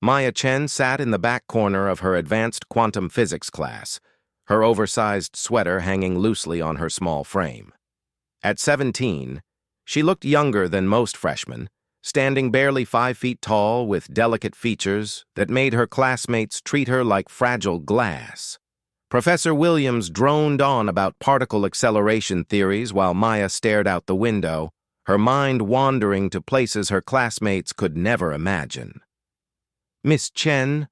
Maya Chen sat in the back corner of her advanced quantum physics class, her oversized sweater hanging loosely on her small frame. At 17, she looked younger than most freshmen, standing barely 5 feet tall with delicate features that made her classmates treat her like fragile glass. Professor Williams droned on about particle acceleration theories while Maya stared out the window, her mind wandering to places her classmates could never imagine. "Miss Chen,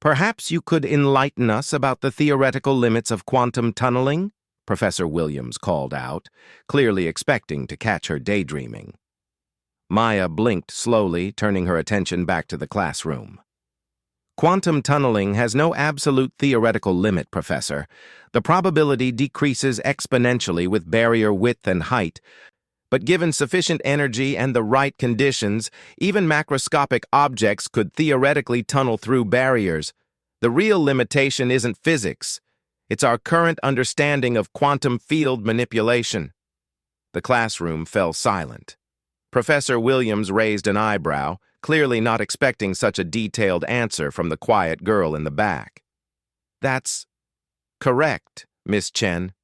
perhaps you could enlighten us about the theoretical limits of quantum tunneling?" Professor Williams called out, clearly expecting to catch her daydreaming. Maya blinked slowly, turning her attention back to the classroom. "Quantum tunneling has no absolute theoretical limit, Professor. The probability decreases exponentially with barrier width and height, but given sufficient energy and the right conditions, even macroscopic objects could theoretically tunnel through barriers. The real limitation isn't physics. It's our current understanding of quantum field manipulation." The classroom fell silent. Professor Williams raised an eyebrow, clearly not expecting such a detailed answer from the quiet girl in the back. "That's correct, Miss Chen,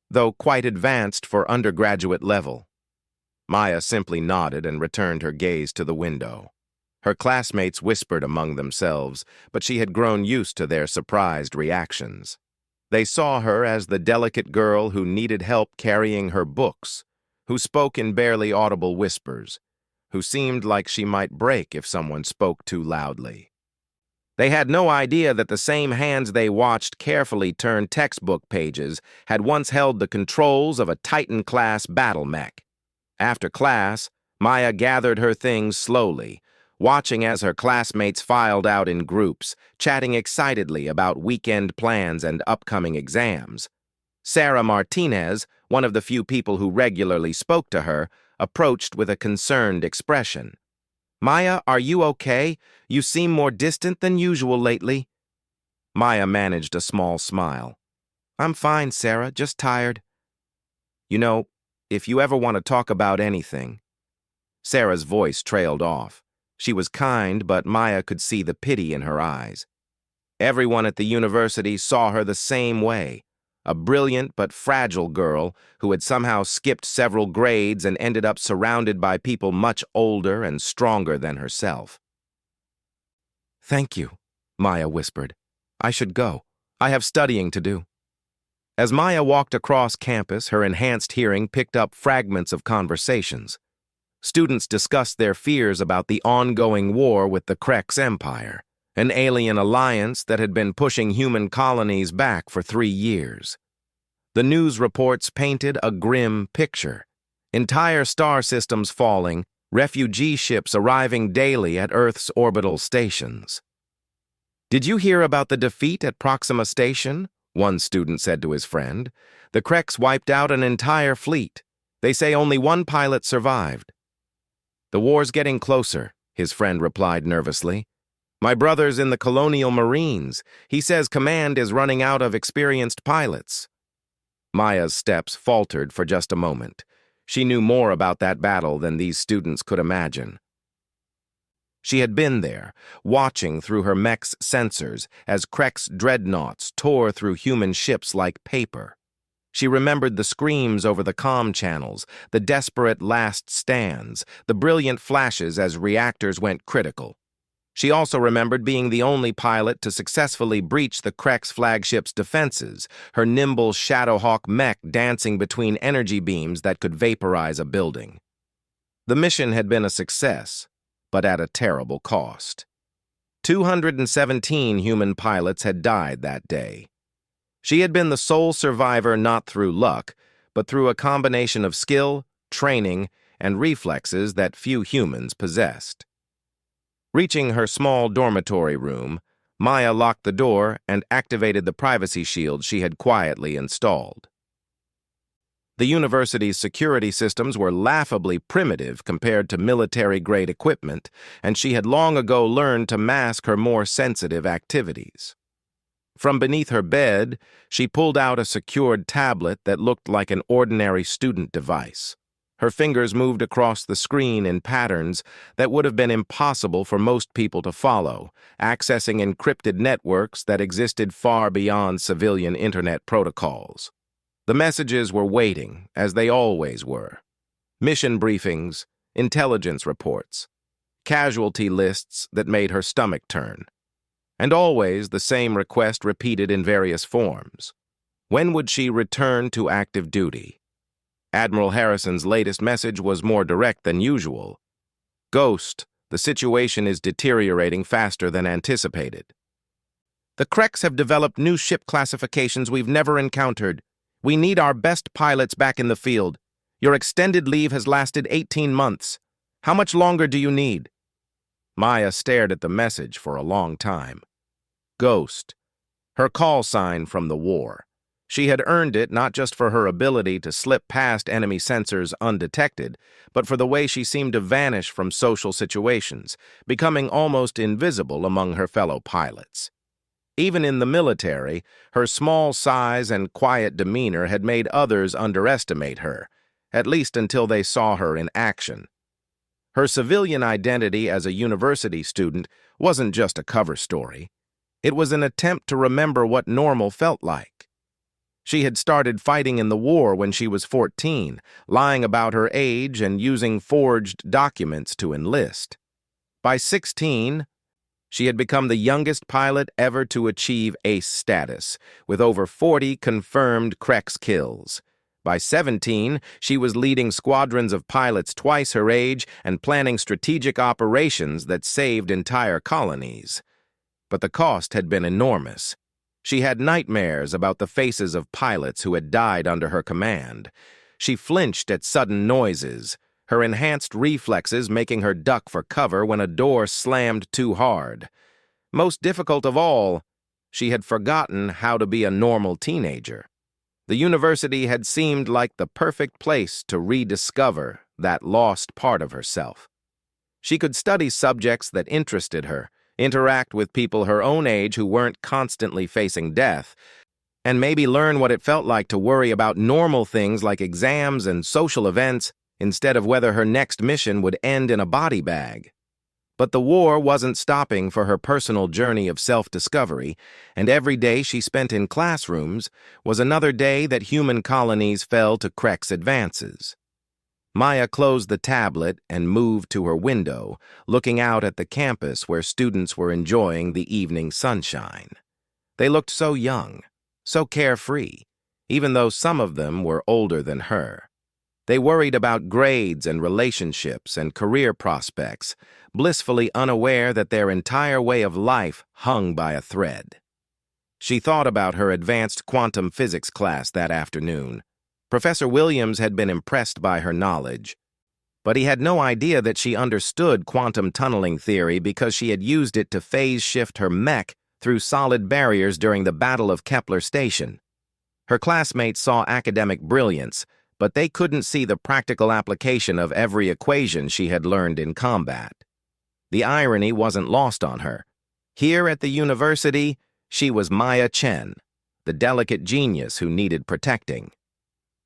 though quite advanced for undergraduate level." Maya simply nodded and returned her gaze to the window. Her classmates whispered among themselves, but she had grown used to their surprised reactions. They saw her as the delicate girl who needed help carrying her books, who spoke in barely audible whispers, who seemed like she might break if someone spoke too loudly. They had no idea that the same hands they watched carefully turn textbook pages had once held the controls of a Titan-class battle mech. After class, Maya gathered her things slowly, watching as her classmates filed out in groups, chatting excitedly about weekend plans and upcoming exams. Sarah Martinez, one of the few people who regularly spoke to her, approached with a concerned expression. "Maya, are you okay? You seem more distant than usual lately." Maya managed a small smile. "I'm fine, Sarah, just tired." "You know, if you ever want to talk about anything—" Sarah's voice trailed off. She was kind, but Maya could see the pity in her eyes. Everyone at the university saw her the same way, a brilliant but fragile girl who had somehow skipped several grades and ended up surrounded by people much older and stronger than herself. "Thank you," Maya whispered. "I should go. I have studying to do." As Maya walked across campus, her enhanced hearing picked up fragments of conversations. Students discussed their fears about the ongoing war with the Krex Empire, an alien alliance that had been pushing human colonies back for 3 years. The news reports painted a grim picture. Entire star systems falling, refugee ships arriving daily at Earth's orbital stations. "Did you hear about the defeat at Proxima Station?" one student said to his friend. "The Krex wiped out an entire fleet. They say only one pilot survived." "The war's getting closer," his friend replied nervously. "My brother's in the Colonial Marines. He says command is running out of experienced pilots." Maya's steps faltered for just a moment. She knew more about that battle than these students could imagine. She had been there, watching through her mech's sensors as Krex dreadnoughts tore through human ships like paper. She remembered the screams over the comm channels, the desperate last stands, the brilliant flashes as reactors went critical. She also remembered being the only pilot to successfully breach the Krex flagship's defenses, her nimble Shadowhawk mech dancing between energy beams that could vaporize a building. The mission had been a success, but at a terrible cost. 217 human pilots had died that day. She had been the sole survivor not through luck, but through a combination of skill, training, and reflexes that few humans possessed. Reaching her small dormitory room, Maya locked the door and activated the privacy shield she had quietly installed. The university's security systems were laughably primitive compared to military-grade equipment, and she had long ago learned to mask her more sensitive activities. From beneath her bed, she pulled out a secured tablet that looked like an ordinary student device. Her fingers moved across the screen in patterns that would have been impossible for most people to follow, accessing encrypted networks that existed far beyond civilian internet protocols. The messages were waiting, as they always were. Mission briefings, intelligence reports, casualty lists that made her stomach turn. And always the same request repeated in various forms. When would she return to active duty? Admiral Harrison's latest message was more direct than usual. Ghost, the situation is deteriorating faster than anticipated. The Kreks have developed new ship classifications we've never encountered. We need our best pilots back in the field. Your extended leave has lasted 18 months. How much longer do you need? Maya stared at the message for a long time. Ghost, her call sign from the war. She had earned it not just for her ability to slip past enemy sensors undetected, but for the way she seemed to vanish from social situations, becoming almost invisible among her fellow pilots. Even in the military, her small size and quiet demeanor had made others underestimate her, at least until they saw her in action. Her civilian identity as a university student wasn't just a cover story. It was an attempt to remember what normal felt like. She had started fighting in the war when she was 14, lying about her age and using forged documents to enlist. By 16, she had become the youngest pilot ever to achieve ace status, with over 40 confirmed Kreks kills. By 17, she was leading squadrons of pilots twice her age and planning strategic operations that saved entire colonies. But the cost had been enormous. She had nightmares about the faces of pilots who had died under her command. She flinched at sudden noises, her enhanced reflexes making her duck for cover when a door slammed too hard. Most difficult of all, she had forgotten how to be a normal teenager. The university had seemed like the perfect place to rediscover that lost part of herself. She could study subjects that interested her, interact with people her own age who weren't constantly facing death, and maybe learn what it felt like to worry about normal things like exams and social events instead of whether her next mission would end in a body bag. But the war wasn't stopping for her personal journey of self-discovery, and every day she spent in classrooms was another day that human colonies fell to Kreks advances. Maya closed the tablet and moved to her window, looking out at the campus where students were enjoying the evening sunshine. They looked so young, so carefree, even though some of them were older than her. They worried about grades and relationships and career prospects, blissfully unaware that their entire way of life hung by a thread. She thought about her advanced quantum physics class that afternoon. Professor Williams had been impressed by her knowledge, but he had no idea that she understood quantum tunneling theory because she had used it to phase shift her mech through solid barriers during the Battle of Kepler Station. Her classmates saw academic brilliance, but they couldn't see the practical application of every equation she had learned in combat. The irony wasn't lost on her. Here at the university, she was Maya Chen, the delicate genius who needed protecting.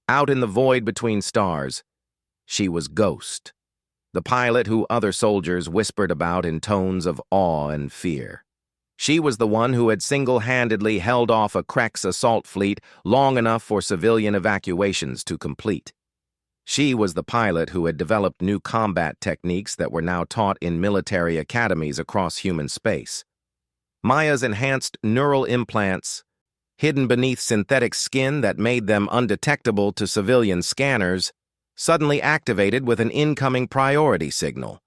Out in the void between stars, she was Ghost, the pilot who other soldiers whispered about in tones of awe and fear. She was the one who had single-handedly held off a Kreks assault fleet long enough for civilian evacuations to complete. She was the pilot who had developed new combat techniques that were now taught in military academies across human space. Maya's enhanced neural implants, hidden beneath synthetic skin that made them undetectable to civilian scanners, suddenly activated with an incoming priority signal.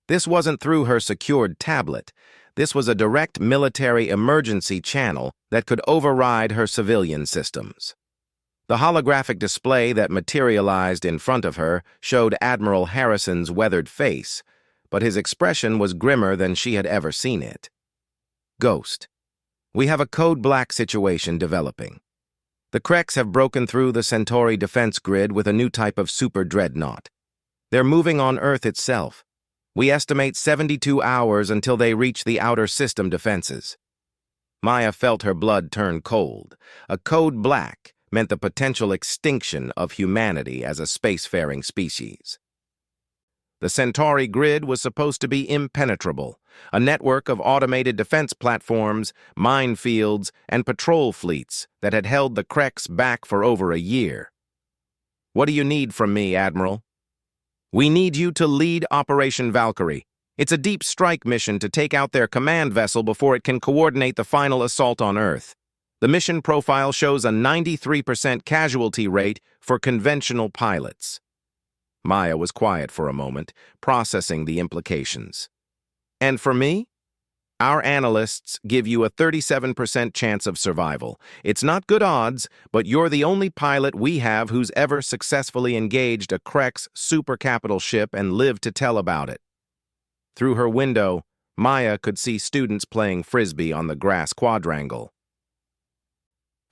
This wasn't through her secured tablet. This was a direct military emergency channel that could override her civilian systems. The holographic display that materialized in front of her showed Admiral Harrison's weathered face, but his expression was grimmer than she had ever seen it. Ghost, we have a code black situation developing. The Kreks have broken through the Centauri defense grid with a new type of super dreadnought. They're moving on Earth itself. We estimate 72 hours until they reach the outer system defenses. Maya felt her blood turn cold. A code black, meant the potential extinction of humanity as a spacefaring species. The Centauri grid was supposed to be impenetrable, a network of automated defense platforms, minefields, and patrol fleets that had held the Creks back for over a year. "What do you need from me, Admiral?" "We need you to lead Operation Valkyrie. It's a deep strike mission to take out their command vessel before it can coordinate the final assault on Earth. The mission profile shows a 93% casualty rate for conventional pilots." Maya was quiet for a moment, processing the implications. "And for me? Our analysts give you a 37% chance of survival. It's not good odds, but you're the only pilot we have who's ever successfully engaged a Creks supercapital ship and lived to tell about it." Through her window, Maya could see students playing frisbee on the grass quadrangle.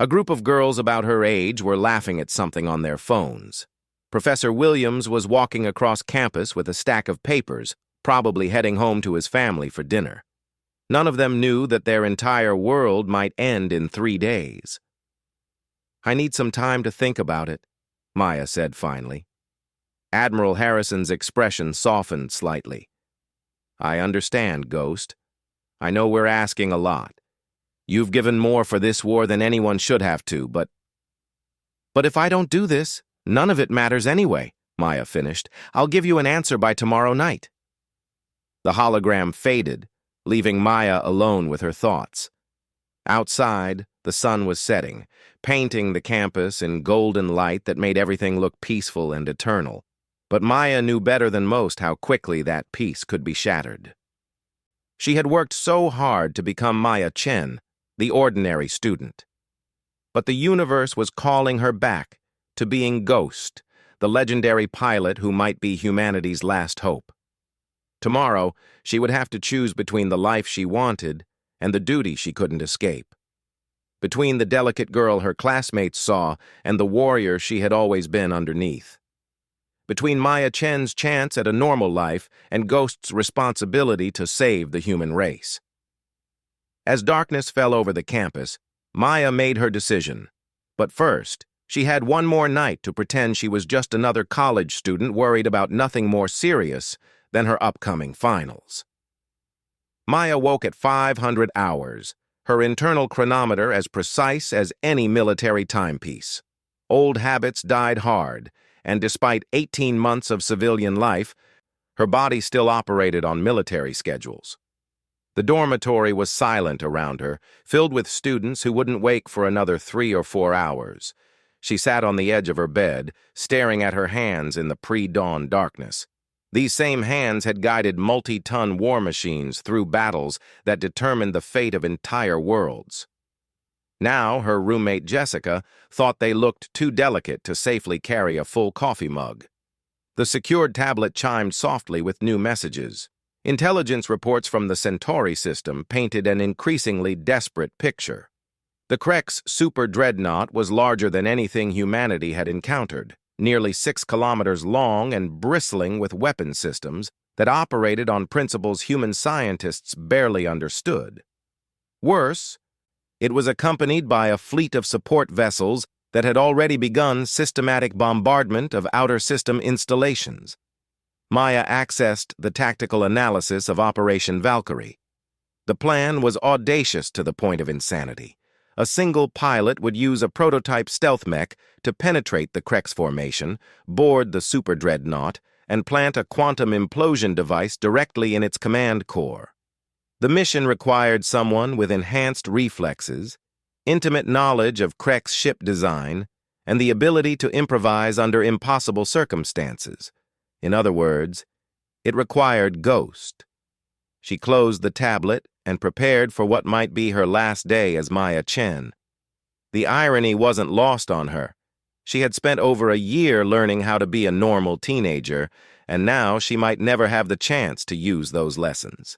A group of girls about her age were laughing at something on their phones. Professor Williams was walking across campus with a stack of papers, probably heading home to his family for dinner. None of them knew that their entire world might end in 3 days. "I need some time to think about it," Maya said finally. Admiral Harrison's expression softened slightly. "I understand, Ghost. I know we're asking a lot. You've given more for this war than anyone should have to, but if I don't do this, none of it matters anyway," Maya finished. "I'll give you an answer by tomorrow night." The hologram faded, leaving Maya alone with her thoughts. Outside, the sun was setting, painting the campus in golden light that made everything look peaceful and eternal. But Maya knew better than most how quickly that peace could be shattered. She had worked so hard to become Maya Chen, the ordinary student. But the universe was calling her back to being Ghost, the legendary pilot who might be humanity's last hope. Tomorrow, she would have to choose between the life she wanted and the duty she couldn't escape. Between the delicate girl her classmates saw and the warrior she had always been underneath. Between Maya Chen's chance at a normal life and Ghost's responsibility to save the human race. As darkness fell over the campus, Maya made her decision. But first, she had one more night to pretend she was just another college student worried about nothing more serious than her upcoming finals. Maya woke at 500 hours, her internal chronometer as precise as any military timepiece. Old habits died hard, and despite 18 months of civilian life, her body still operated on military schedules. The dormitory was silent around her, filled with students who wouldn't wake for another 3 or 4 hours. She sat on the edge of her bed, staring at her hands in the pre-dawn darkness. These same hands had guided multi-ton war machines through battles that determined the fate of entire worlds. Now, her roommate Jessica thought they looked too delicate to safely carry a full coffee mug. The secured tablet chimed softly with new messages. Intelligence reports from the Centauri system painted an increasingly desperate picture. The Creks super dreadnought was larger than anything humanity had encountered, nearly 6 kilometers long and bristling with weapon systems that operated on principles human scientists barely understood. Worse, it was accompanied by a fleet of support vessels that had already begun systematic bombardment of outer system installations. Maya accessed the tactical analysis of Operation Valkyrie. The plan was audacious to the point of insanity. A single pilot would use a prototype stealth mech to penetrate the Creks formation, board the super dreadnought, and plant a quantum implosion device directly in its command core. The mission required someone with enhanced reflexes, intimate knowledge of Creks ship design, and the ability to improvise under impossible circumstances. In other words, it required Ghost. She closed the tablet and prepared for what might be her last day as Maya Chen. The irony wasn't lost on her. She had spent over a year learning how to be a normal teenager, and now she might never have the chance to use those lessons.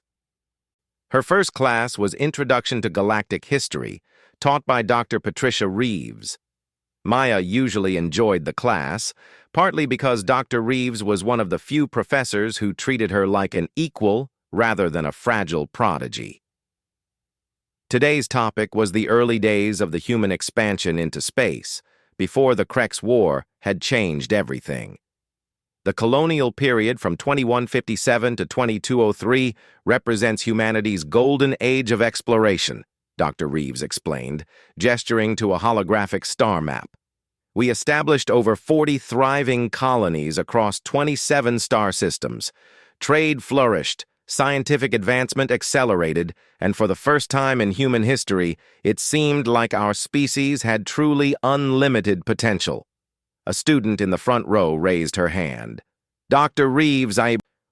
Her first class was Introduction to Galactic History, taught by Dr. Patricia Reeves. Maya usually enjoyed the class, partly because Dr. Reeves was one of the few professors who treated her like an equal rather than a fragile prodigy. Today's topic was the early days of the human expansion into space, before the Crex War, had changed everything. The colonial period from 2157 to 2203 represents humanity's golden age of exploration, Dr. Reeves explained, gesturing to a holographic star map. We established over 40 thriving colonies across 27 star systems. Trade flourished, scientific advancement accelerated, and for the first time in human history, it seemed like our species had truly unlimited potential. A student in the front row raised her hand. Dr. Reeves,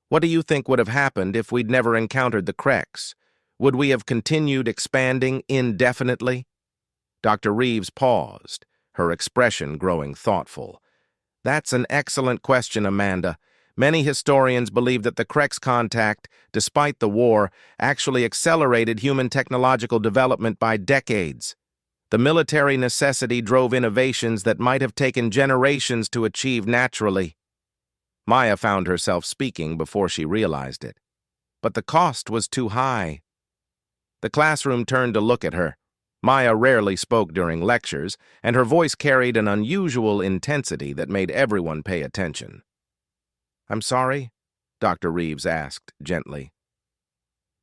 what do you think would have happened if we'd never encountered the Crex? Would we have continued expanding indefinitely? Dr. Reeves paused, her expression growing thoughtful. That's an excellent question, Amanda. Many historians believe that the Crex contact, despite the war, actually accelerated human technological development by decades. The military necessity drove innovations that might have taken generations to achieve naturally. Maya found herself speaking before she realized it. But the cost was too high. The classroom turned to look at her. Maya rarely spoke during lectures, and her voice carried an unusual intensity that made everyone pay attention. "I'm sorry?" Dr. Reeves asked gently.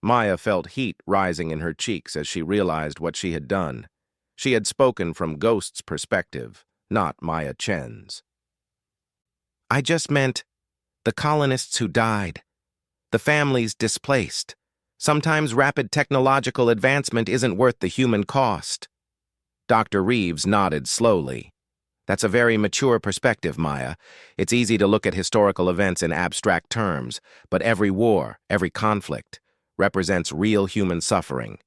Maya felt heat rising in her cheeks as she realized what she had done. She had spoken from Ghost's perspective, not Maya Chen's. "I just meant the colonists who died, the families displaced. Sometimes rapid technological advancement isn't worth the human cost." Dr. Reeves nodded slowly. "That's a very mature perspective, Maya. It's easy to look at historical events in abstract terms, but every war, every conflict, represents real human suffering.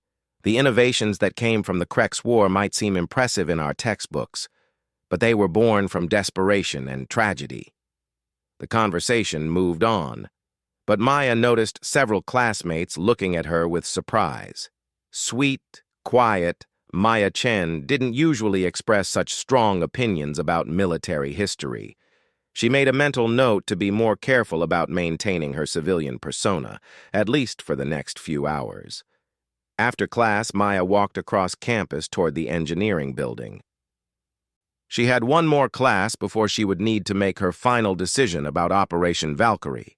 The innovations that came from the Crex War might seem impressive in our textbooks, but they were born from desperation and tragedy." The conversation moved on, but Maya noticed several classmates looking at her with surprise. Sweet, quiet, Maya Chen didn't usually express such strong opinions about military history. She made a mental note to be more careful about maintaining her civilian persona, at least for the next few hours. After class, Maya walked across campus toward the engineering building. She had one more class before she would need to make her final decision about Operation Valkyrie.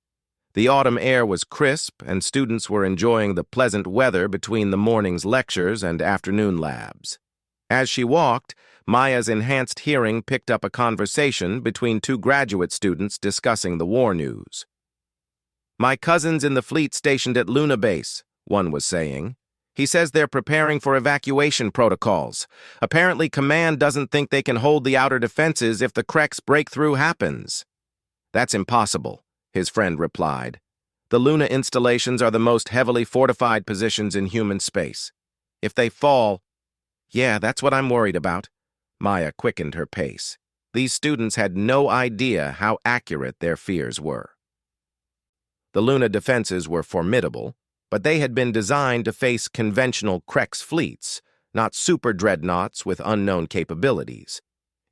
The autumn air was crisp, and students were enjoying the pleasant weather between the morning's lectures and afternoon labs. As she walked, Maya's enhanced hearing picked up a conversation between two graduate students discussing the war news. "My cousin's in the fleet stationed at Luna Base," one was saying. "He says they're preparing for evacuation protocols. Apparently, Command doesn't think they can hold the outer defenses if the Crex breakthrough happens." "That's impossible," his friend replied. "The Luna installations are the most heavily fortified positions in human space. If they fall..." "Yeah, that's what I'm worried about." Maya quickened her pace. These students had no idea how accurate their fears were. The Luna defenses were formidable, but they had been designed to face conventional Crex fleets, not super dreadnoughts with unknown capabilities.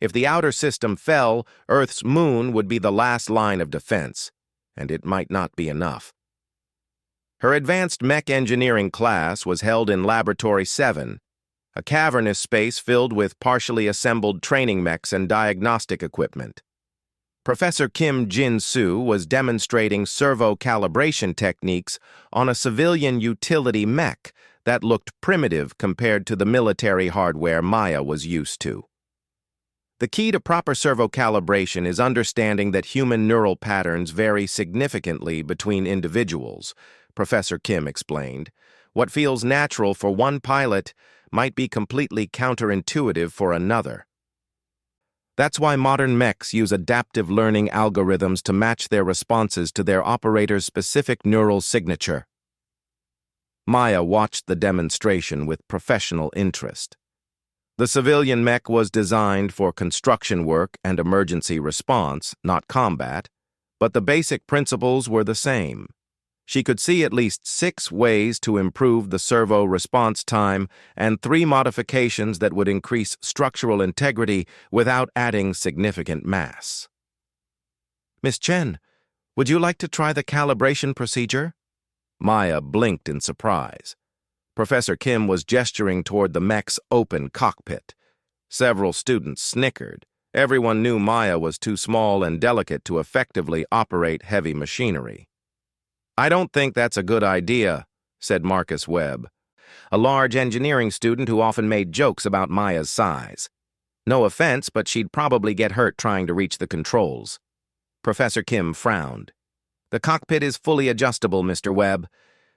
If the outer system fell, Earth's moon would be the last line of defense, and it might not be enough. Her advanced mech engineering class was held in Laboratory 7, a cavernous space filled with partially assembled training mechs and diagnostic equipment. Professor Kim Jin-soo was demonstrating servo-calibration techniques on a civilian utility mech that looked primitive compared to the military hardware Maya was used to. "The key to proper servo-calibration is understanding that human neural patterns vary significantly between individuals," Professor Kim explained. "What feels natural for one pilot might be completely counterintuitive for another. That's why modern mechs use adaptive learning algorithms to match their responses to their operator's specific neural signature." Maya watched the demonstration with professional interest. The civilian mech was designed for construction work and emergency response, not combat, but the basic principles were the same. She could see at least 6 ways to improve the servo response time and 3 modifications that would increase structural integrity without adding significant mass. "Miss Chen, would you like to try the calibration procedure?" Maya blinked in surprise. Professor Kim was gesturing toward the mech's open cockpit. Several students snickered. Everyone knew Maya was too small and delicate to effectively operate heavy machinery. "I don't think that's a good idea," said Marcus Webb, a large engineering student who often made jokes about Maya's size. "No offense, but she'd probably get hurt trying to reach the controls." Professor Kim frowned. "The cockpit is fully adjustable, Mr. Webb.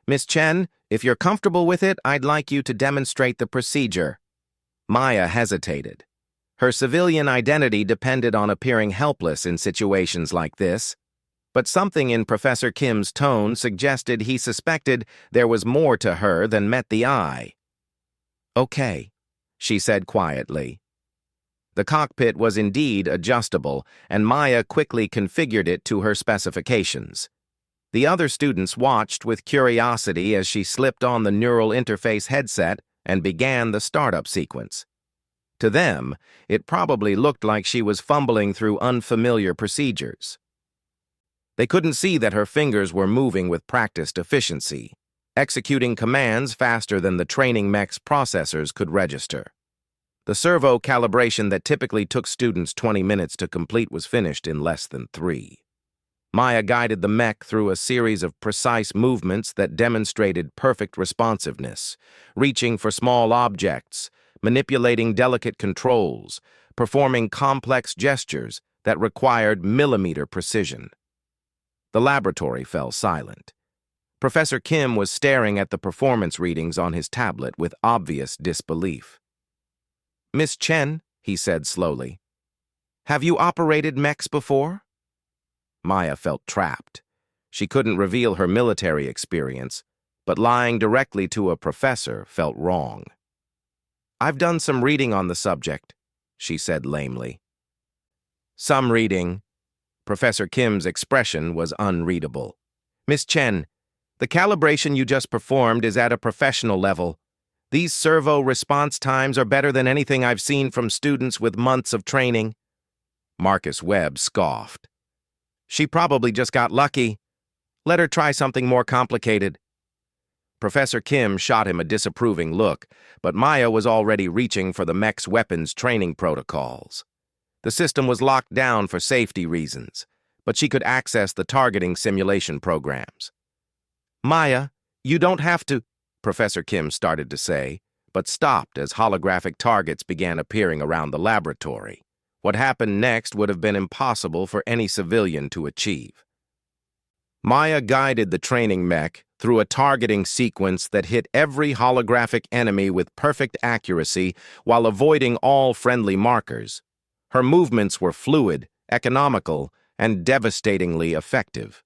Miss Chen, if you're comfortable with it, I'd like you to demonstrate the procedure." Maya hesitated. Her civilian identity depended on appearing helpless in situations like this, but something in Professor Kim's tone suggested he suspected there was more to her than met the eye. "Okay," she said quietly. The cockpit was indeed adjustable, and Maya quickly configured it to her specifications. The other students watched with curiosity as she slipped on the neural interface headset and began the startup sequence. To them, it probably looked like she was fumbling through unfamiliar procedures. They couldn't see that her fingers were moving with practiced efficiency, executing commands faster than the training mech's processors could register. The servo calibration that typically took students 20 minutes to complete was finished in less than 3. Maya guided the mech through a series of precise movements that demonstrated perfect responsiveness, reaching for small objects, manipulating delicate controls, performing complex gestures that required millimeter precision. The laboratory fell silent. Professor Kim was staring at the performance readings on his tablet with obvious disbelief. "Miss Chen," he said slowly, "have you operated mechs before?" Maya felt trapped. She couldn't reveal her military experience, but lying directly to a professor felt wrong. "I've done some reading on the subject," she said lamely. "Some reading." Professor Kim's expression was unreadable. "Miss Chen, the calibration you just performed is at a professional level. These servo response times are better than anything I've seen from students with months of training." Marcus Webb scoffed. "She probably just got lucky. Let her try something more complicated." Professor Kim shot him a disapproving look, but Maya was already reaching for the mech's weapons training protocols. The system was locked down for safety reasons, but she could access the targeting simulation programs. "Maya, you don't have to," Professor Kim started to say, but stopped as holographic targets began appearing around the laboratory. What happened next would have been impossible for any civilian to achieve. Maya guided the training mech through a targeting sequence that hit every holographic enemy with perfect accuracy while avoiding all friendly markers. Her movements were fluid, economical, and devastatingly effective.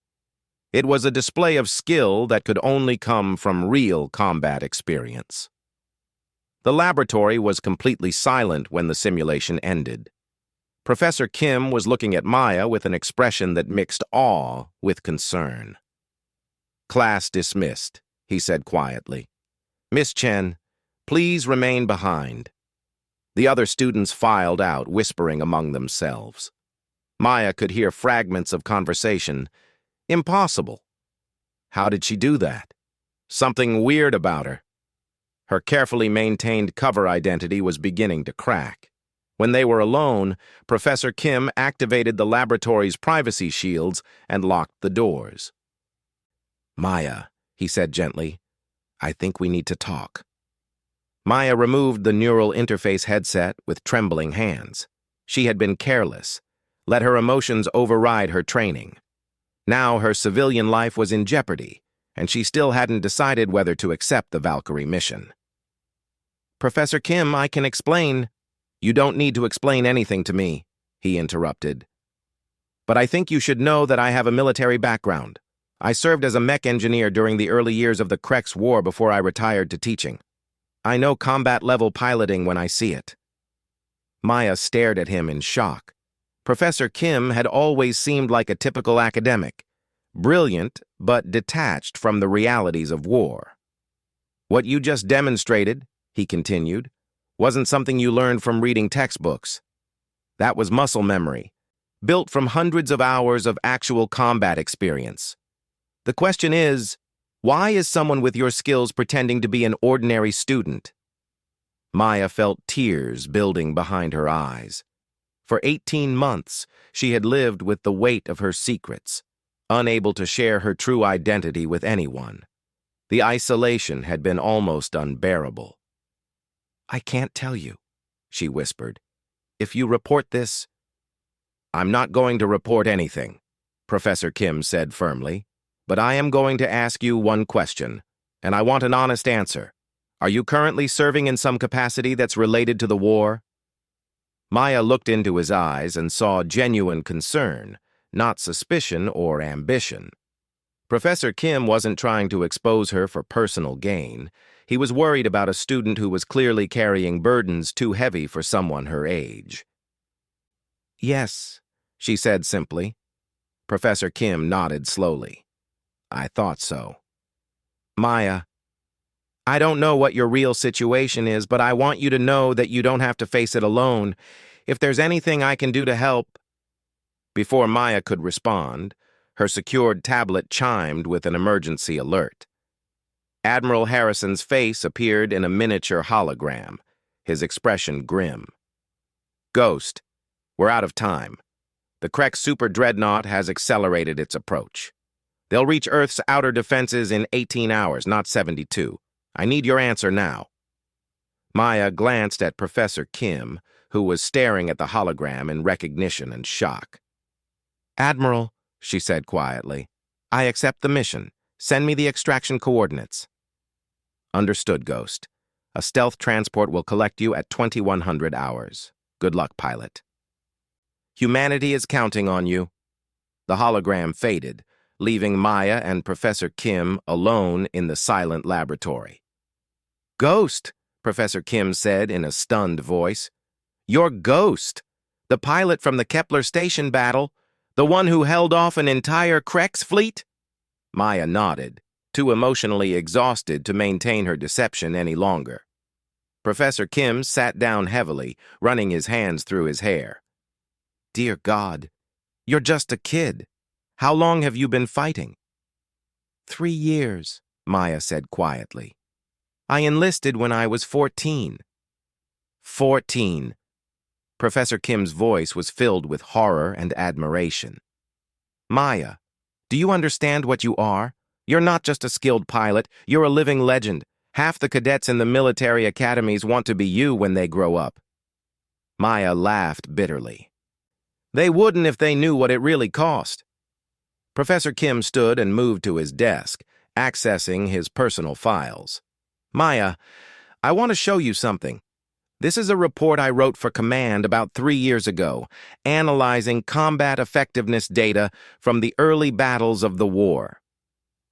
It was a display of skill that could only come from real combat experience. The laboratory was completely silent when the simulation ended. Professor Kim was looking at Maya with an expression that mixed awe with concern. "Class dismissed," he said quietly. "Miss Chen, please remain behind." The other students filed out, whispering among themselves. Maya could hear fragments of conversation. Impossible. How did she do that? Something weird about her. Her carefully maintained cover identity was beginning to crack. When they were alone, Professor Kim activated the laboratory's privacy shields and locked the doors. "Maya," he said gently, "I think we need to talk." Maya removed the neural interface headset with trembling hands. She had been careless, let her emotions override her training. Now her civilian life was in jeopardy, and she still hadn't decided whether to accept the Valkyrie mission. "Professor Kim, I can explain." "You don't need to explain anything to me," he interrupted. "But I think you should know that I have a military background. I served as a mech engineer during the early years of the Krex War before I retired to teaching. I know combat-level piloting when I see it." Maya stared at him in shock. Professor Kim had always seemed like a typical academic, brilliant but detached from the realities of war. "What you just demonstrated," he continued, "wasn't something you learned from reading textbooks. That was muscle memory, built from hundreds of hours of actual combat experience. The question is, why is someone with your skills pretending to be an ordinary student?" Maya felt tears building behind her eyes. For 18 months, she had lived with the weight of her secrets, unable to share her true identity with anyone. The isolation had been almost unbearable. "I can't tell you," she whispered. "If you report this—" "I'm not going to report anything," Professor Kim said firmly. "But I am going to ask you one question, and I want an honest answer. Are you currently serving in some capacity that's related to the war?" Maya looked into his eyes and saw genuine concern, not suspicion or ambition. Professor Kim wasn't trying to expose her for personal gain. He was worried about a student who was clearly carrying burdens too heavy for someone her age. "Yes," she said simply. Professor Kim nodded slowly. "I thought so." "Maya, I don't know what your real situation is, but I want you to know that you don't have to face it alone. If there's anything I can do to help—" Before Maya could respond, her secured tablet chimed with an emergency alert. Admiral Harrison's face appeared in a miniature hologram, his expression grim. "Ghost, we're out of time. The Krek super dreadnought has accelerated its approach. They'll reach Earth's outer defenses in 18 hours, not 72. I need your answer now." Maya glanced at Professor Kim, who was staring at the hologram in recognition and shock. "Admiral," she said quietly, "I accept the mission. Send me the extraction coordinates." "Understood, Ghost. A stealth transport will collect you at 2100 hours. Good luck, pilot." "Humanity is counting on you." The hologram faded, leaving Maya and Professor Kim alone in the silent laboratory. "Ghost," Professor Kim said in a stunned voice. "You're Ghost, the pilot from the Kepler station battle, the one who held off an entire Krek's fleet?" Maya nodded, too emotionally exhausted to maintain her deception any longer. Professor Kim sat down heavily, running his hands through his hair. "Dear God, you're just a kid. How long have you been fighting?" 3 years, Maya said quietly. "I enlisted when I was 14. 14. Professor Kim's voice was filled with horror and admiration. "Maya, do you understand what you are? You're not just a skilled pilot, you're a living legend. Half the cadets in the military academies want to be you when they grow up." Maya laughed bitterly. "They wouldn't if they knew what it really cost." Professor Kim stood and moved to his desk, accessing his personal files. "Maya, I want to show you something. This is a report I wrote for Command about 3 years ago, analyzing combat effectiveness data from the early battles of the war."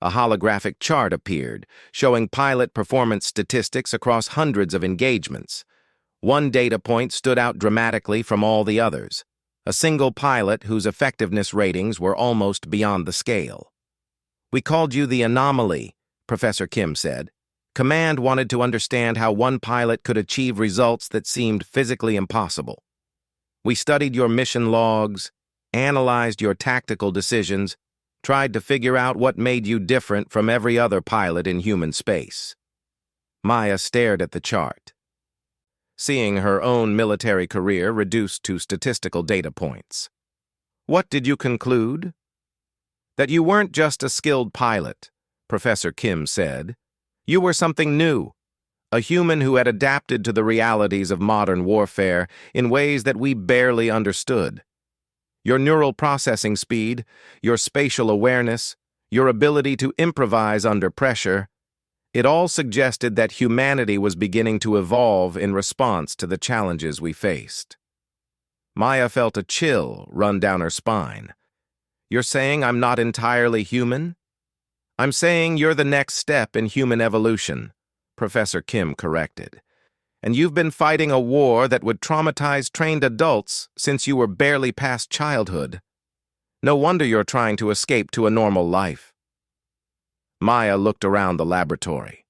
A holographic chart appeared, showing pilot performance statistics across hundreds of engagements. One data point stood out dramatically from all the others: a single pilot whose effectiveness ratings were almost beyond the scale. "We called you the anomaly," Professor Kim said. "Command wanted to understand how one pilot could achieve results that seemed physically impossible. We studied your mission logs, analyzed your tactical decisions, tried to figure out what made you different from every other pilot in human space." Maya stared at the chart, seeing her own military career reduced to statistical data points. "What did you conclude?" "That you weren't just a skilled pilot," Professor Kim said. "You were something new, a human who had adapted to the realities of modern warfare in ways that we barely understood. Your neural processing speed, your spatial awareness, your ability to improvise under pressure, it all suggested that humanity was beginning to evolve in response to the challenges we faced." Maya felt a chill run down her spine. "You're saying I'm not entirely human?" "I'm saying you're the next step in human evolution," Professor Kim corrected. "And you've been fighting a war that would traumatize trained adults since you were barely past childhood. No wonder you're trying to escape to a normal life." Maya looked around the laboratory.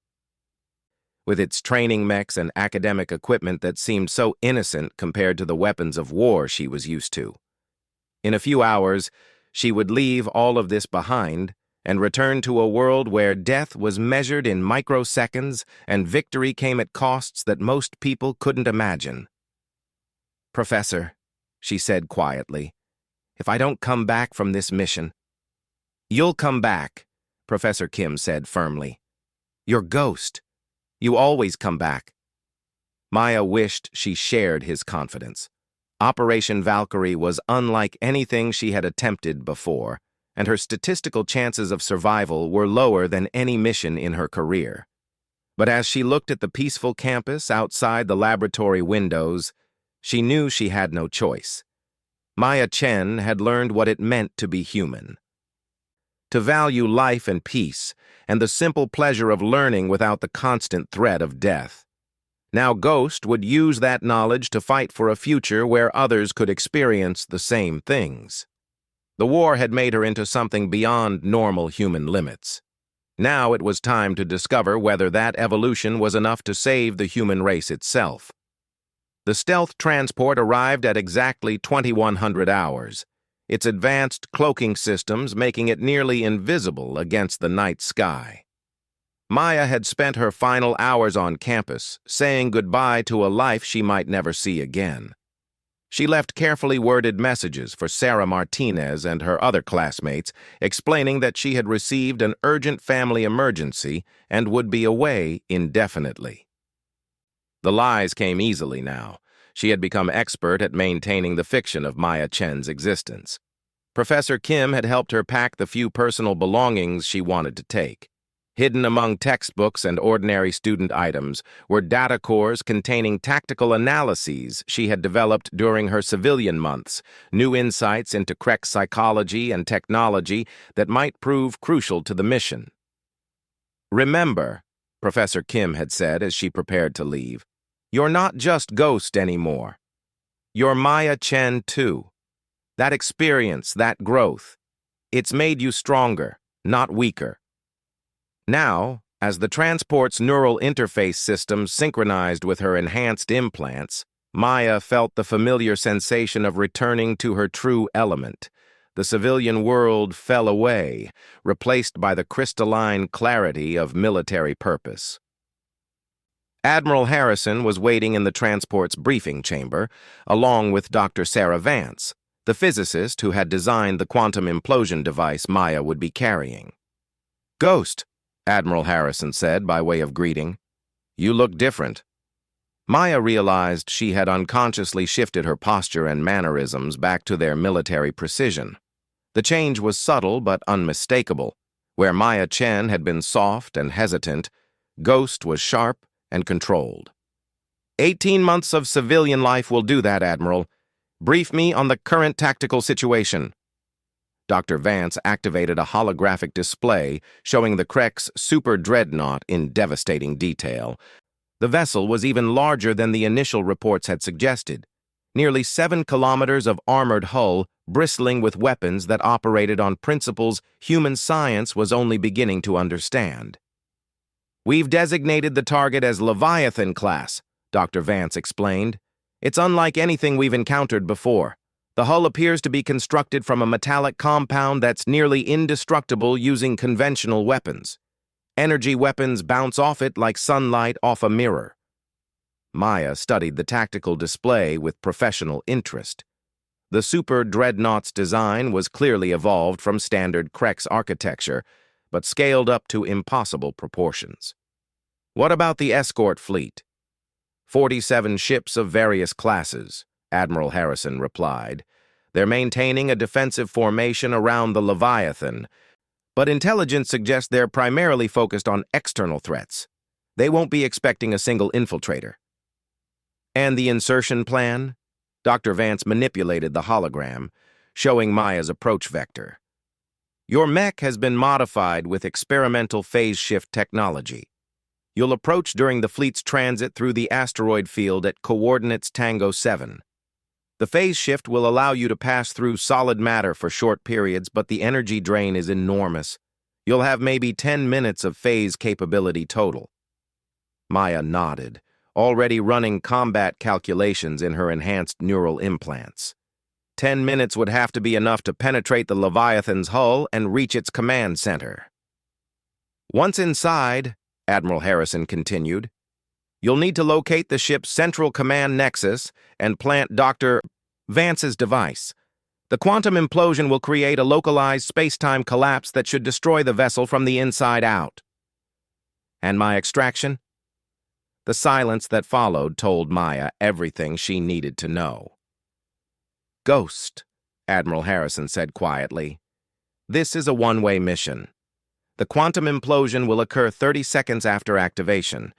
With its training mechs and academic equipment that seemed so innocent compared to the weapons of war she was used to. In a few hours, she would leave all of this behind and return to a world where death was measured in microseconds and victory came at costs that most people couldn't imagine. "Professor," she said quietly, "if I don't come back from this mission—" "You'll come back," Professor Kim said firmly. "You're Ghost. You always come back." Maya wished she shared his confidence. Operation Valkyrie was unlike anything she had attempted before, and her statistical chances of survival were lower than any mission in her career. But as she looked at the peaceful campus outside the laboratory windows, she knew she had no choice. Maya Chen had learned what it meant to be human. To value life and peace, and the simple pleasure of learning without the constant threat of death. Now Ghost would use that knowledge to fight for a future where others could experience the same things. The war had made her into something beyond normal human limits. Now it was time to discover whether that evolution was enough to save the human race itself. The stealth transport arrived at exactly 2100 hours, its advanced cloaking systems making it nearly invisible against the night sky. Maya had spent her final hours on campus, saying goodbye to a life she might never see again. She left carefully worded messages for Sarah Martinez and her other classmates, explaining that she had received an urgent family emergency and would be away indefinitely. The lies came easily now. She had become expert at maintaining the fiction of Maya Chen's existence. Professor Kim had helped her pack the few personal belongings she wanted to take. Hidden among textbooks and ordinary student items were data cores containing tactical analyses she had developed during her civilian months, new insights into Krek's psychology and technology that might prove crucial to the mission. "Remember," Professor Kim had said as she prepared to leave, "you're not just Ghost anymore. You're Maya Chen too. That experience, that growth, it's made you stronger, not weaker." Now, as the transport's neural interface system synchronized with her enhanced implants, Maya felt the familiar sensation of returning to her true element. The civilian world fell away, replaced by the crystalline clarity of military purpose. Admiral Harrison was waiting in the transport's briefing chamber, along with Dr. Sarah Vance, the physicist who had designed the quantum implosion device Maya would be carrying. "Ghost," Admiral Harrison said by way of greeting. "You look different." Maya realized she had unconsciously shifted her posture and mannerisms back to their military precision. The change was subtle but unmistakable. Where Maya Chen had been soft and hesitant, Ghost was sharp and controlled. 18 months of civilian life will do that, Admiral. Brief me on the current tactical situation." Dr. Vance activated a holographic display showing the Krek's super dreadnought in devastating detail. The vessel was even larger than the initial reports had suggested. Nearly 7 kilometers of armored hull, bristling with weapons that operated on principles human science was only beginning to understand. "We've designated the target as Leviathan class," Dr. Vance explained. "It's unlike anything we've encountered before. The hull appears to be constructed from a metallic compound that's nearly indestructible using conventional weapons. Energy weapons bounce off it like sunlight off a mirror." Maya studied the tactical display with professional interest. The super dreadnought's design was clearly evolved from standard Krek's architecture, but scaled up to impossible proportions. "What about the escort fleet?" 47 ships of various classes, Admiral Harrison replied. "They're maintaining a defensive formation around the Leviathan, but intelligence suggests they're primarily focused on external threats. They won't be expecting a single infiltrator." "And the insertion plan?" Dr. Vance manipulated the hologram, showing Maya's approach vector. "Your mech has been modified with experimental phase shift technology. You'll approach during the fleet's transit through the asteroid field at coordinates Tango 7. The phase shift will allow you to pass through solid matter for short periods, but the energy drain is enormous. You'll have maybe 10 minutes of phase capability total." Maya nodded, already running combat calculations in her enhanced neural implants. 10 minutes would have to be enough to penetrate the Leviathan's hull and reach its command center. Once inside, Admiral Harrison continued, you'll need to locate the ship's central command nexus and plant Dr. Vance's device. The quantum implosion will create a localized space-time collapse that should destroy the vessel from the inside out. And my extraction? The silence that followed told Maya everything she needed to know. Ghost, Admiral Harrison said quietly. This is a one-way mission. The quantum implosion will occur 30 seconds after activation.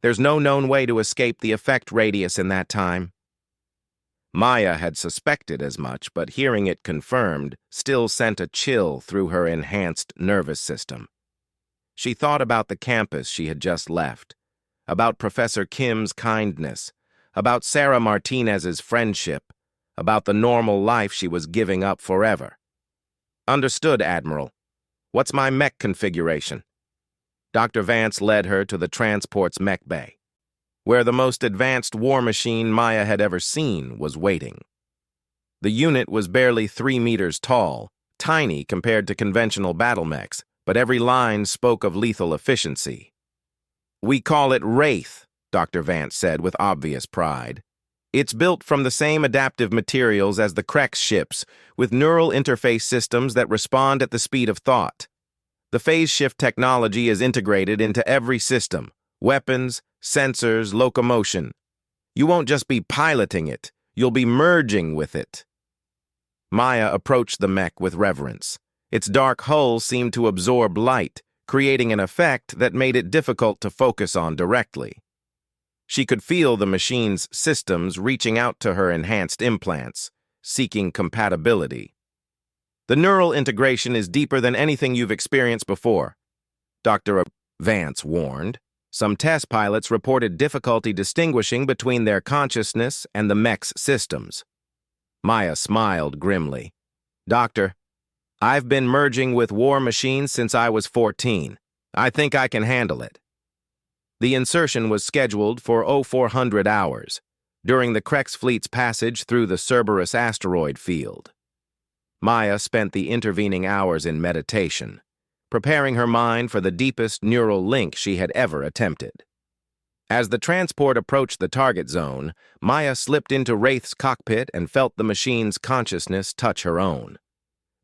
There's no known way to escape the effect radius in that time. Maya had suspected as much, but hearing it confirmed still sent a chill through her enhanced nervous system. She thought about the campus she had just left, about Professor Kim's kindness, about Sarah Martinez's friendship, about the normal life she was giving up forever. Understood, Admiral. What's my mech configuration? Dr. Vance led her to the transport's mech bay, where the most advanced war machine Maya had ever seen was waiting. The unit was barely 3 meters tall, tiny compared to conventional battle mechs, but every line spoke of lethal efficiency. We call it Wraith, Dr. Vance said with obvious pride. It's built from the same adaptive materials as the Krex ships, with neural interface systems that respond at the speed of thought. The phase shift technology is integrated into every system, weapons, sensors, locomotion. You won't just be piloting it, you'll be merging with it. Maya approached the mech with reverence. Its dark hull seemed to absorb light, creating an effect that made it difficult to focus on directly. She could feel the machine's systems reaching out to her enhanced implants, seeking compatibility. The neural integration is deeper than anything you've experienced before, Dr. Vance warned. Some test pilots reported difficulty distinguishing between their consciousness and the mech's systems. Maya smiled grimly. Doctor, I've been merging with war machines since I was 14. I think I can handle it. The insertion was scheduled for 0400 hours, during the Krex fleet's passage through the Cerberus asteroid field. Maya spent the intervening hours in meditation, preparing her mind for the deepest neural link she had ever attempted. As the transport approached the target zone, Maya slipped into Wraith's cockpit and felt the machine's consciousness touch her own.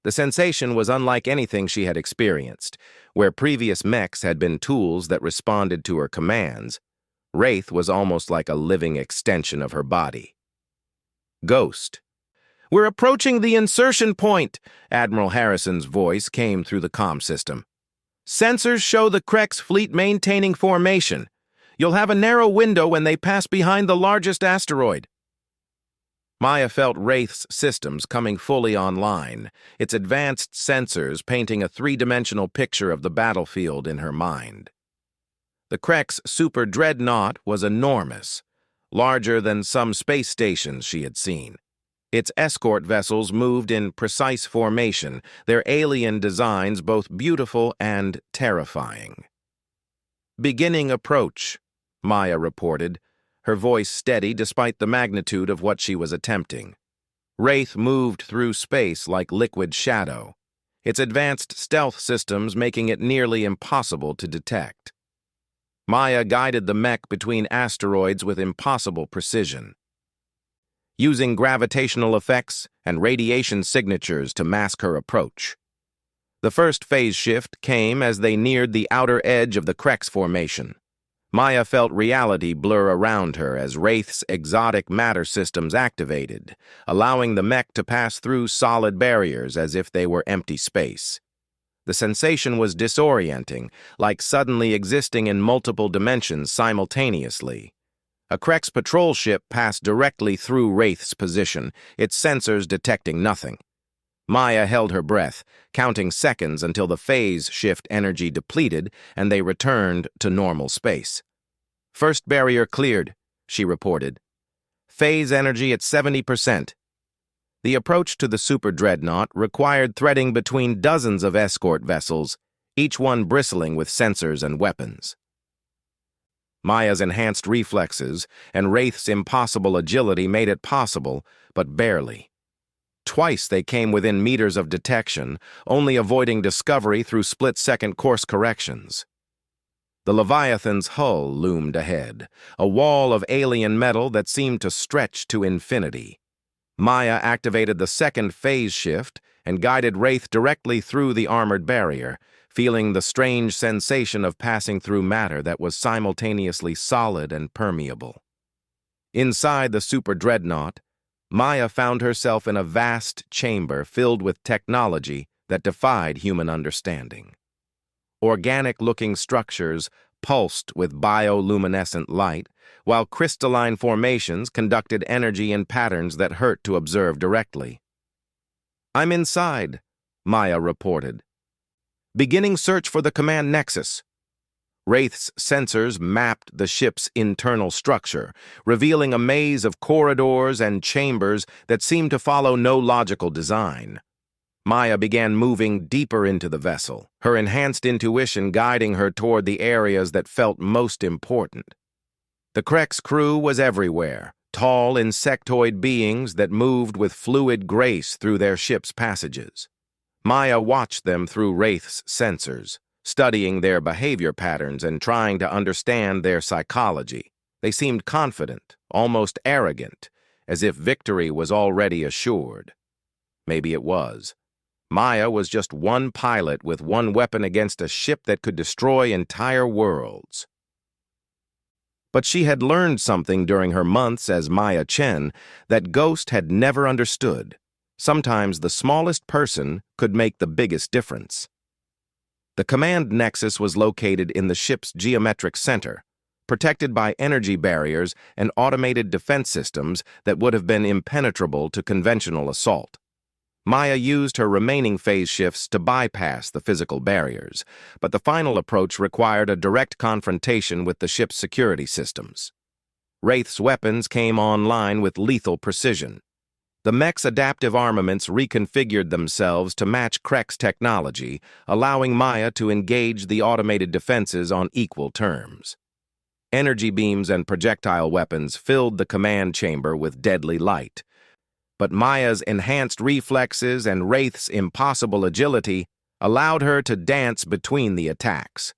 The sensation was unlike anything she had experienced. Where previous mechs had been tools that responded to her commands, Wraith was almost like a living extension of her body. Ghost. We're approaching the insertion point, Admiral Harrison's voice came through the comm system. Sensors show the Krex fleet maintaining formation. You'll have a narrow window when they pass behind the largest asteroid. Maya felt Wraith's systems coming fully online, its advanced sensors painting a three-dimensional picture of the battlefield in her mind. The Krex super dreadnought was enormous, larger than some space stations she had seen. Its escort vessels moved in precise formation, their alien designs both beautiful and terrifying. Beginning approach, Maya reported, her voice steady despite the magnitude of what she was attempting. Wraith moved through space like liquid shadow, its advanced stealth systems making it nearly impossible to detect. Maya guided the mech between asteroids with impossible precision, using gravitational effects and radiation signatures to mask her approach. The first phase shift came as they neared the outer edge of the Krex formation. Maya felt reality blur around her as Wraith's exotic matter systems activated, allowing the mech to pass through solid barriers as if they were empty space. The sensation was disorienting, like suddenly existing in multiple dimensions simultaneously. A Krex patrol ship passed directly through Wraith's position, its sensors detecting nothing. Maya held her breath, counting seconds until the phase shift energy depleted and they returned to normal space. First barrier cleared, she reported. Phase energy at 70%. The approach to the super dreadnought required threading between dozens of escort vessels, each one bristling with sensors and weapons. Maya's enhanced reflexes and Wraith's impossible agility made it possible, but barely. Twice they came within meters of detection, only avoiding discovery through split-second course corrections. The Leviathan's hull loomed ahead, a wall of alien metal that seemed to stretch to infinity. Maya activated the second phase shift and guided Wraith directly through the armored barrier, feeling the strange sensation of passing through matter that was simultaneously solid and permeable. Inside the super dreadnought, Maya found herself in a vast chamber filled with technology that defied human understanding. Organic-looking structures pulsed with bioluminescent light, while crystalline formations conducted energy in patterns that hurt to observe directly. "I'm inside," Maya reported. "Beginning search for the command nexus." Wraith's sensors mapped the ship's internal structure, revealing a maze of corridors and chambers that seemed to follow no logical design. Maya began moving deeper into the vessel, her enhanced intuition guiding her toward the areas that felt most important. The Krek's crew was everywhere, tall insectoid beings that moved with fluid grace through their ship's passages. Maya watched them through Wraith's sensors, studying their behavior patterns and trying to understand their psychology. They seemed confident, almost arrogant, as if victory was already assured. Maybe it was. Maya was just one pilot with one weapon against a ship that could destroy entire worlds. But she had learned something during her months as Maya Chen that Ghost had never understood. Sometimes the smallest person could make the biggest difference. The command nexus was located in the ship's geometric center, protected by energy barriers and automated defense systems that would have been impenetrable to conventional assault. Maya used her remaining phase shifts to bypass the physical barriers, but the final approach required a direct confrontation with the ship's security systems. Wraith's weapons came online with lethal precision. The mech's adaptive armaments reconfigured themselves to match Krek's technology, allowing Maya to engage the automated defenses on equal terms. Energy beams and projectile weapons filled the command chamber with deadly light. But Maya's enhanced reflexes and Wraith's impossible agility allowed her to dance between the attacks.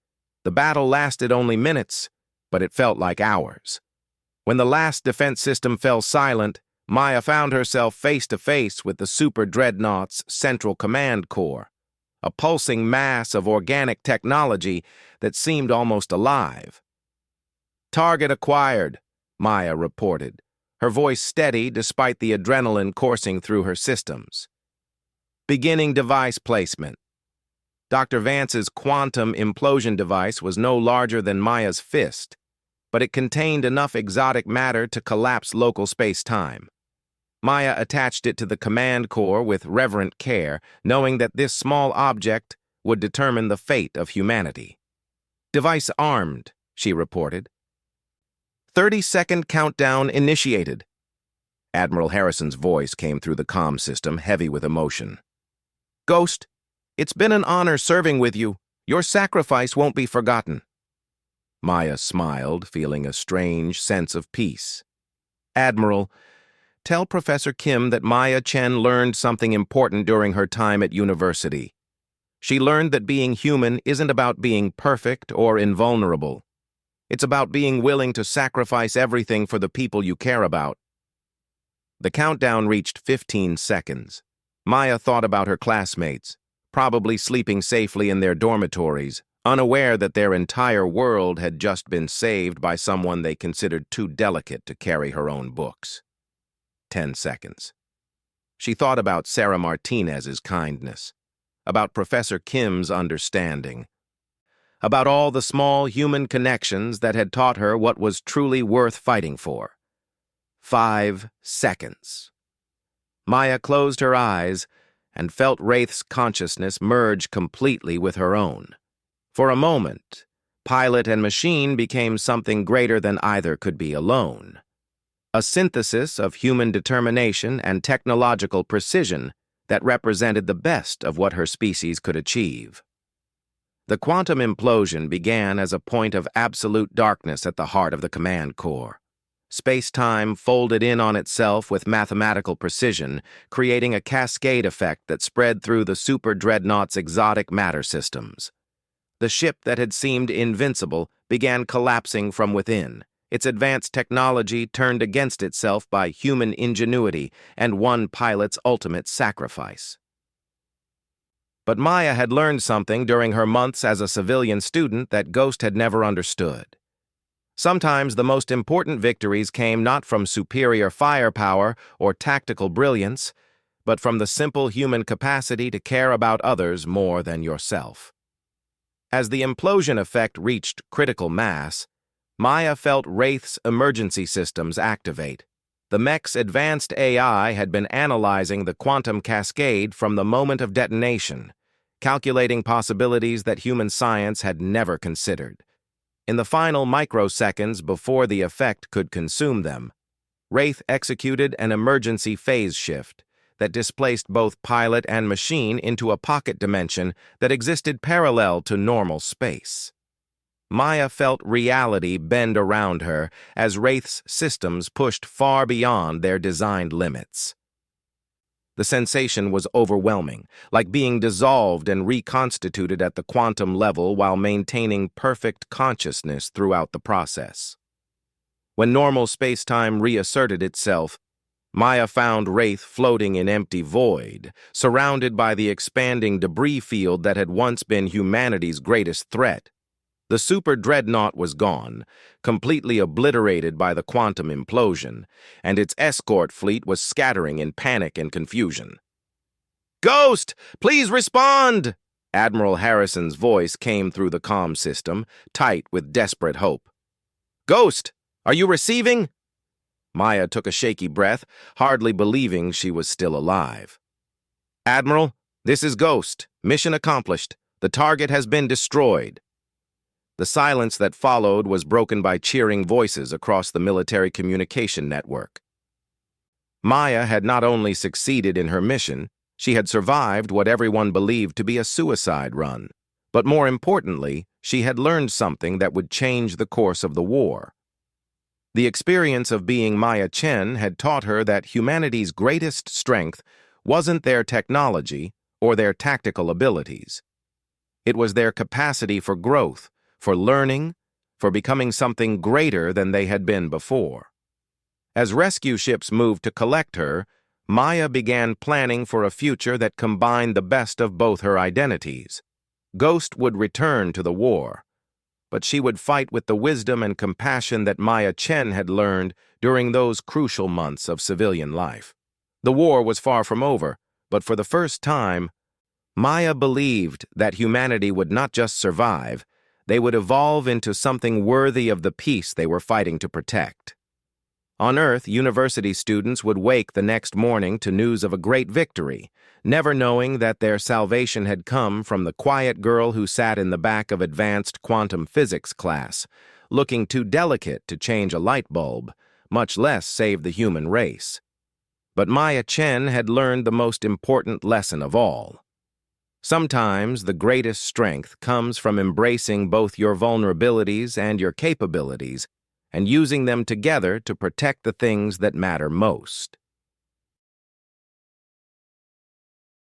The battle lasted only minutes, but it felt like hours. When the last defense system fell silent, Maya found herself face-to-face with the Super Dreadnought's Central Command Core, a pulsing mass of organic technology that seemed almost alive. "Target acquired," Maya reported, her voice steady despite the adrenaline coursing through her systems. "Beginning device placement." Dr. Vance's quantum implosion device was no larger than Maya's fist, but it contained enough exotic matter to collapse local space-time. Maya attached it to the command core with reverent care, knowing that this small object would determine the fate of humanity. "Device armed," she reported. 30-second countdown initiated. Admiral Harrison's voice came through the comm system, heavy with emotion. "Ghost, it's been an honor serving with you. Your sacrifice won't be forgotten." Maya smiled, feeling a strange sense of peace. "Admiral, tell Professor Kim that Maya Chen learned something important during her time at university. She learned that being human isn't about being perfect or invulnerable. It's about being willing to sacrifice everything for the people you care about." The countdown reached 15 seconds. Maya thought about her classmates, probably sleeping safely in their dormitories, unaware that their entire world had just been saved by someone they considered too delicate to carry her own books. 10 seconds. She thought about Sarah Martinez's kindness, about Professor Kim's understanding, about all the small human connections that had taught her what was truly worth fighting for. 5 seconds. Maya closed her eyes and felt Wraith's consciousness merge completely with her own. For a moment, pilot and machine became something greater than either could be alone. A synthesis of human determination and technological precision that represented the best of what her species could achieve. The quantum implosion began as a point of absolute darkness at the heart of the command core. Space-time folded in on itself with mathematical precision, creating a cascade effect that spread through the super dreadnought's exotic matter systems. The ship that had seemed invincible began collapsing from within, its advanced technology turned against itself by human ingenuity and one pilot's ultimate sacrifice. But Maya had learned something during her months as a civilian student that Ghost had never understood. Sometimes the most important victories came not from superior firepower or tactical brilliance, but from the simple human capacity to care about others more than yourself. As the implosion effect reached critical mass, Maya felt Wraith's emergency systems activate. The mech's advanced AI had been analyzing the quantum cascade from the moment of detonation, calculating possibilities that human science had never considered. In the final microseconds before the effect could consume them, Wraith executed an emergency phase shift that displaced both pilot and machine into a pocket dimension that existed parallel to normal space. Maya felt reality bend around her as Wraith's systems pushed far beyond their designed limits. The sensation was overwhelming, like being dissolved and reconstituted at the quantum level while maintaining perfect consciousness throughout the process. When normal space-time reasserted itself, Maya found Wraith floating in empty void, surrounded by the expanding debris field that had once been humanity's greatest threat. The super dreadnought was gone, completely obliterated by the quantum implosion, and its escort fleet was scattering in panic and confusion. "Ghost, please respond!" Admiral Harrison's voice came through the comm system, tight with desperate hope. "Ghost, are you receiving?" Maya took a shaky breath, hardly believing she was still alive. "Admiral, this is Ghost. Mission accomplished. The target has been destroyed." The silence that followed was broken by cheering voices across the military communication network. Maya had not only succeeded in her mission, she had survived what everyone believed to be a suicide run. But more importantly, she had learned something that would change the course of the war. The experience of being Maya Chen had taught her that humanity's greatest strength wasn't their technology or their tactical abilities. It was their capacity for growth, for learning, for becoming something greater than they had been before. As rescue ships moved to collect her, Maya began planning for a future that combined the best of both her identities. Ghost would return to the war, but she would fight with the wisdom and compassion that Maya Chen had learned during those crucial months of civilian life. The war was far from over, but for the first time, Maya believed that humanity would not just survive, they would evolve into something worthy of the peace they were fighting to protect. On Earth, university students would wake the next morning to news of a great victory, never knowing that their salvation had come from the quiet girl who sat in the back of advanced quantum physics class, looking too delicate to change a light bulb, much less save the human race. But Maya Chen had learned the most important lesson of all. Sometimes the greatest strength comes from embracing both your vulnerabilities and your capabilities and using them together to protect the things that matter most.